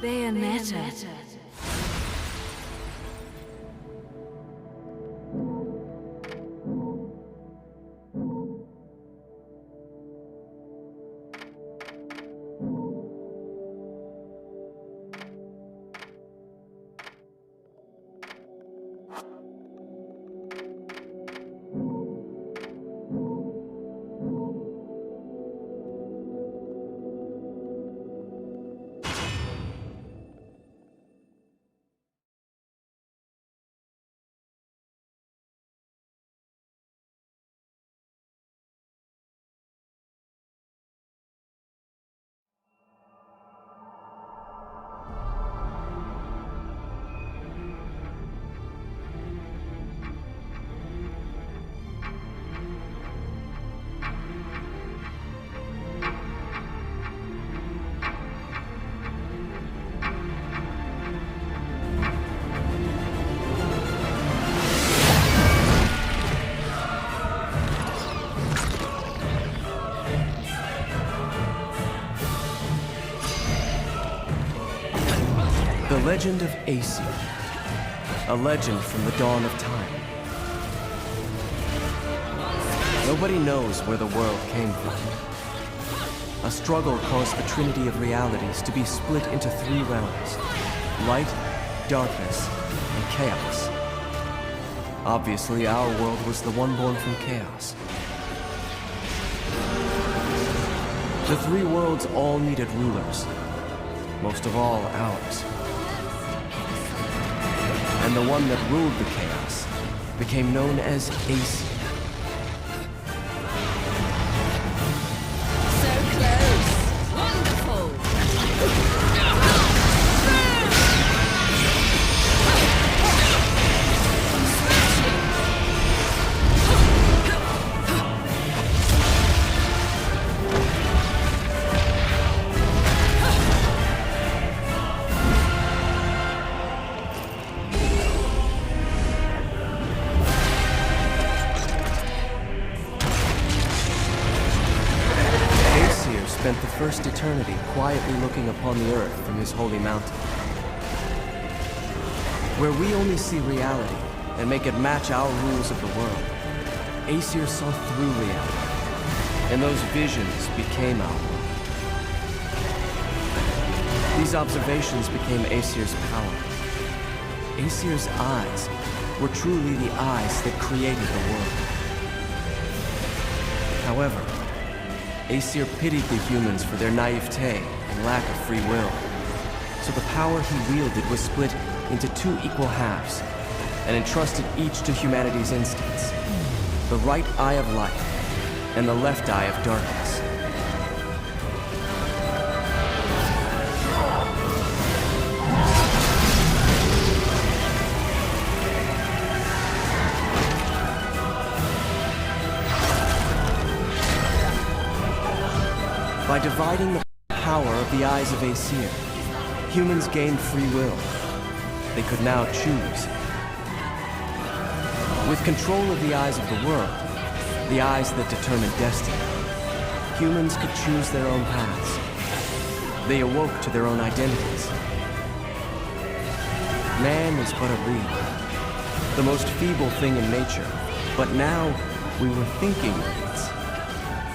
Bayonetta. The legend of Aesir, a legend from the dawn of time. Nobody knows where the world came from. A struggle caused the trinity of realities to be split into three realms: light, darkness, and chaos. Obviously, our world was the one born from chaos. The three worlds all needed rulers, most of all ours. And the one that ruled the chaos became known as Aesir. So close! Wonderful! Spent the first eternity quietly looking upon the earth from his holy mountain. Where we only see reality and make it match our rules of the world, Aesir saw through reality, and those visions became our world. These observations became Aesir's power. Aesir's eyes were truly the eyes that created the world. However, Aesir pitied the humans for their naivete and lack of free will. So the power he wielded was split into two equal halves, and entrusted each to humanity's instincts: the right eye of light and the left eye of darkness. By dividing the power of the eyes of Aesir, humans gained free will. They could now choose. With control of the eyes of the world, the eyes that determine destiny, humans could choose their own paths. They awoke to their own identities. Man is but a reed, the most feeble thing in nature, but now we were thinking reeds.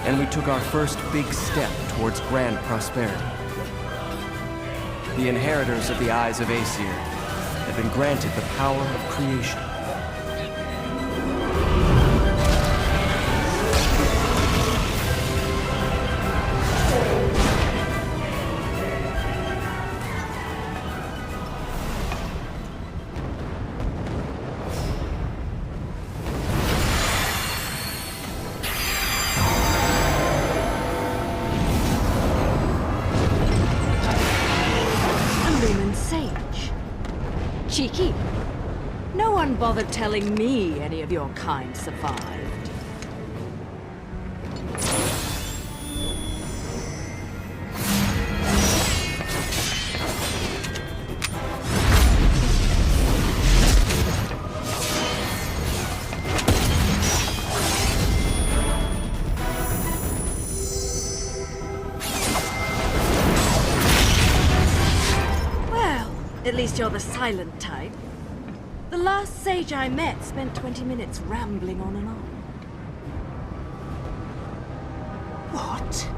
And we took our first big step towards grand prosperity. The inheritors of the eyes of Aesir had been granted the power of creation. Cheeky. No one bothered telling me any of your kind survived. At least you're the silent type. The last sage I met spent 20 minutes rambling on and on. What?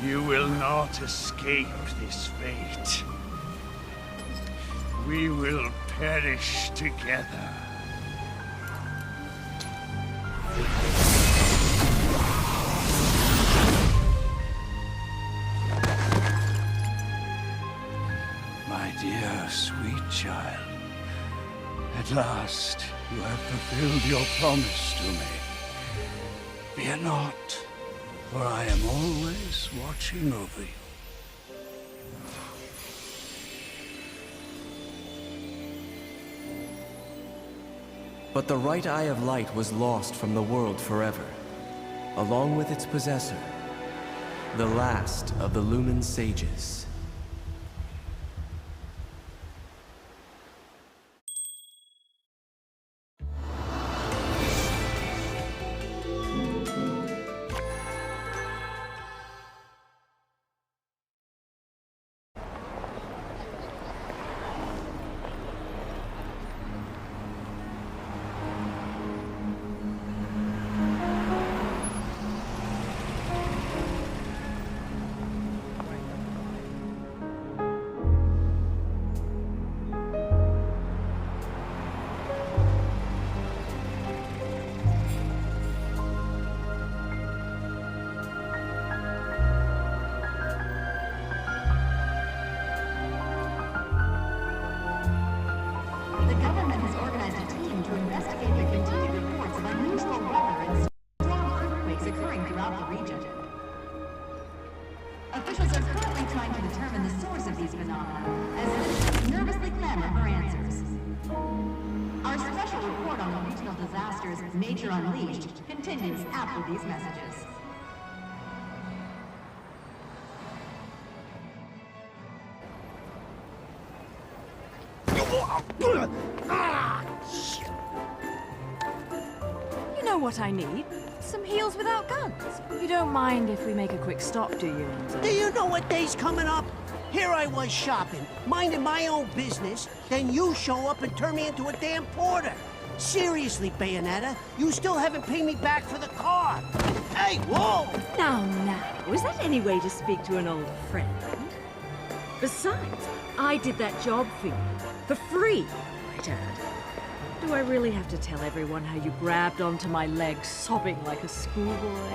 You will not escape this fate. We will perish together. My dear, sweet child, at last you have fulfilled your promise to me. Fear not. For I am always watching over you. But the right eye of light was lost from the world forever, along with its possessor, the last of the Lumen Sages. Officials are currently trying to determine the source of these phenomena, as citizens nervously clamor for answers. Our special report on the regional disasters, Nature Unleashed, continues after these messages. You know what I need? Some heels without guns. You don't mind if we make a quick stop, do you, Enzo? Do you know what day's coming up? Here I was shopping, minding my own business, then you show up and turn me into a damn porter. Seriously, Bayonetta, you still haven't paid me back for the car. Hey, whoa! Now, is that any way to speak to an old friend? Besides, I did that job for you. For free, I might add. Do I really have to tell everyone how you grabbed onto my leg, sobbing like a schoolboy?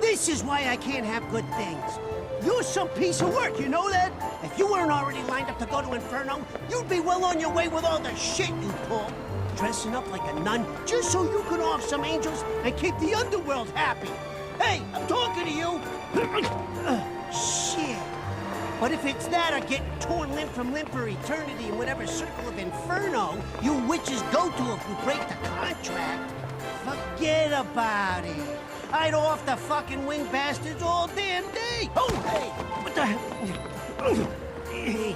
This is why I can't have good things. You're some piece of work, you know that? If you weren't already lined up to go to Inferno, you'd be well on your way with all the shit you pull. Dressing up like a nun just so you could off some angels and keep the underworld happy. Hey, I'm talking to you. Shit. But if it's that or getting torn limb from limb for eternity in whatever circle of Inferno you witches go to if you break the contract, forget about it. I'd off the fucking wing bastards all damn day. Oh, hey, what the hell? Hey.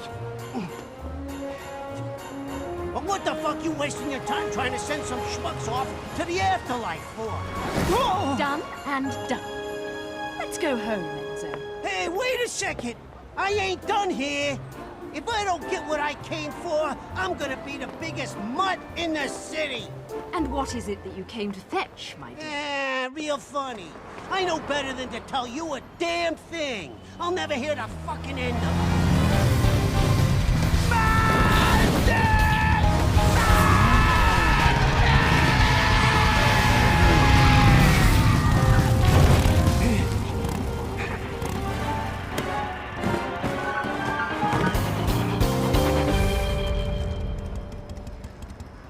But what the fuck you wasting your time trying to send some schmucks off to the afterlife for? Oh. Done and done. Let's go home, Enzo. Hey, wait a second. I ain't done here. If I don't get what I came for, I'm gonna be the biggest mutt in the city. And what is it that you came to fetch, my dear? Real funny. I know better than to tell you a damn thing. I'll never hear the fucking end of it.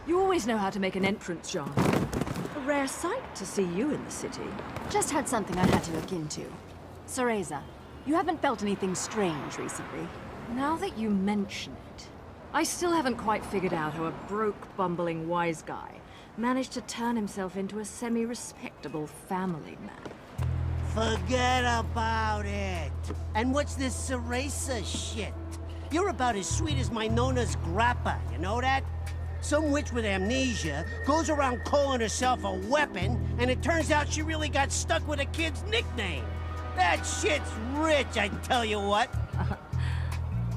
You always know how to make an entrance, John. A rare sight to see you in the city. Just had something I had to look into. Cereza, you haven't felt anything strange recently? Now that you mention it, I still haven't quite figured out how a broke, bumbling wise guy managed to turn himself into a semi-respectable family man. Forget about it. And what's this Cereza shit? You're about as sweet as my Nona's grappa, you know that? Some witch with amnesia goes around calling herself a weapon, and it turns out she really got stuck with a kid's nickname. That shit's rich, I tell you what.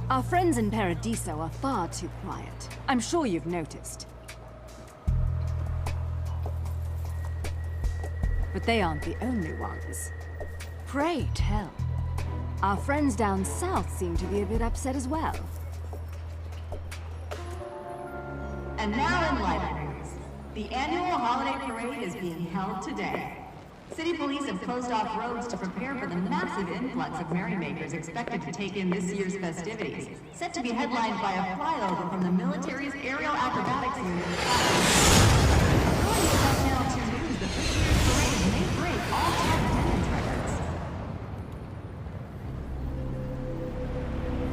Our friends in Paradiso are far too quiet. I'm sure you've noticed. But they aren't the only ones. Pray tell. Our friends down south seem to be a bit upset as well. And now in life news, the annual holiday parade is being held today. City police have closed off roads to prepare for the massive influx of merrymakers expected to take in this year's festivities, set to be headlined by a flyover from the military's aerial acrobatics unit. According to Channel 2 News, the 50th parade may break all time attendance records.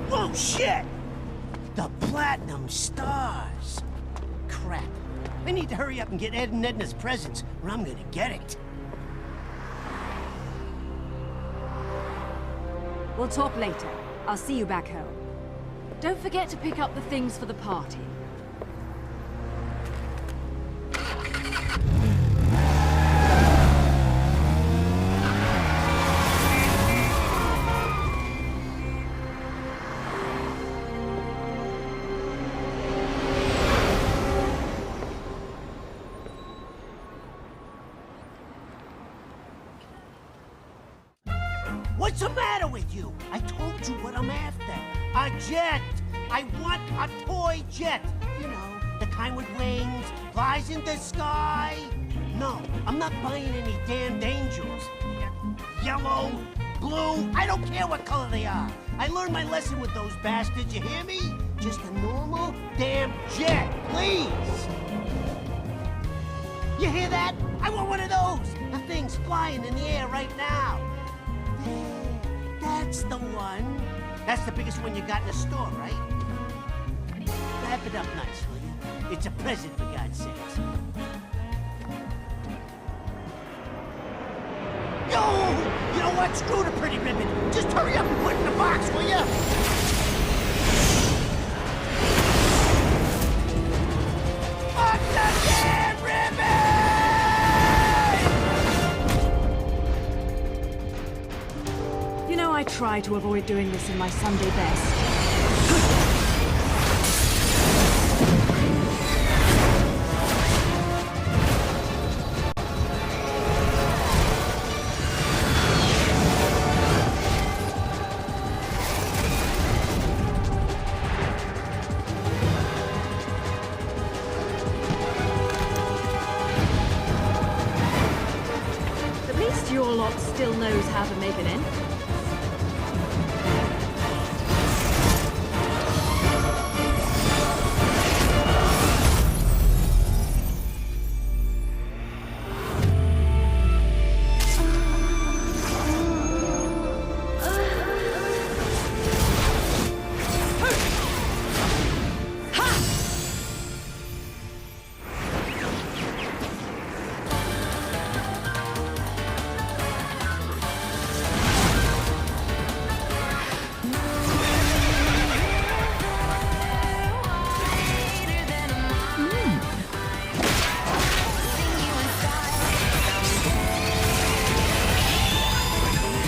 Whoa, shit! The Platinum Stars. Crap. I need to hurry up and get Ed and Edna's presents, or I'm gonna get it. We'll talk later. I'll see you back home. Don't forget to pick up the things for the party. What's the matter with you? I told you what I'm after. A jet! I want a toy jet! You know, the kind with wings, flies in the sky. No, I'm not buying any damned angels. Yellow, blue, I don't care what color they are. I learned my lesson with those bastards, you hear me? Just a normal damn jet, please! You hear that? I want one of those! The thing's flying in the air right now. There, that's the one. That's the biggest one you got in the store, right? Wrap it up nice, will you? It's a present, for God's sakes. Yo! You know what? Screw the pretty ribbon. Just hurry up and put it in the box, will you? Fuck the damn ribbon! You know, I try to avoid doing this in my Sunday best. At least your lot still knows how to make an entrance.